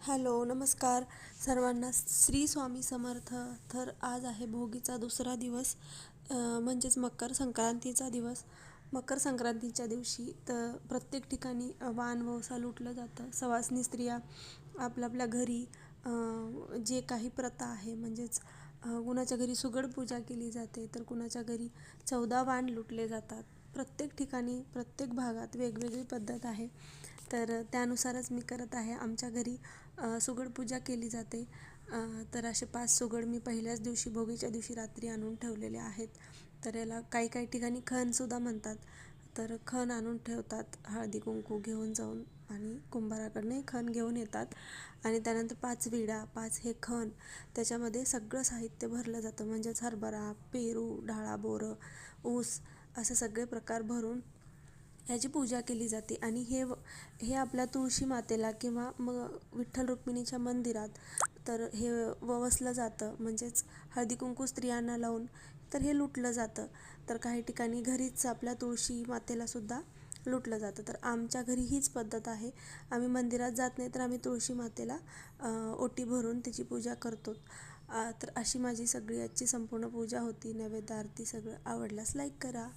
Hello, नमस्कार सर्वांना. श्री स्वामी समर्थ. तर आज आहे भोगीचा दुसरा दिवस, म्हणजेच मकर संक्रांतीचा दिवस. मकर संक्रांतीच्या दिवशी तर प्रत्येक ठिकाणी वाण ववसा लुटलं जातं. सवासनी स्त्रिया आपल्या आपल्या घरी जे काही प्रथा आहे, म्हणजेच कुणाच्या घरी सुगड पूजा केली जाते, तर कुणाच्या घरी 14 वाण लुटले जातात. प्रत्येक ठिकाणी प्रत्येक भागात वेगवेगळी पद्धत आहे. तर त्यानुसारच मी करत आहे. आमच्या घरी सुगड पूजा केली जाते. तर असे 5 सुगड मी पहिल्याच दिवशी भोगीच्या दिवशी रात्री आणून ठेवलेले आहेत. तर याला काही काही ठिकाणी खणसुद्धा म्हणतात. तर खण आणून ठेवतात, हळदी कुंकू घेऊन जाऊन, आणि कुंभाराकडनंही खण घेऊन येतात. आणि त्यानंतर 5 विडा, 5 हे खण, त्याच्यामध्ये सगळं साहित्य भरलं जातं. म्हणजेच हरभरा, पेरू, डाळा, बोरं, ऊस, असे सगळे प्रकार भरून ह्याची पूजा केली जाते. आणि हे आपल्या तुळशी मातेला किंवा मग विठ्ठल रुक्मिणीच्या मंदिरात तर हे ववसलं जातं. म्हणजेच हळदी कुंकू स्त्रियांना लावून तर हे लुटलं जातं. तर काही ठिकाणी घरीच आपल्या तुळशी मातेला सुद्धा लुटलं जातं. तर आमच्या घरी हीच पद्धत आहे. आम्ही मंदिरात जात नाही, तर आम्ही तुळशी मातेला ओटी भरून तिची पूजा करतो. तर अशी माझी सगळी आजची संपूर्ण पूजा होती. नैवेद्य, आरती सगळं. आवडल्यास लाईक करा.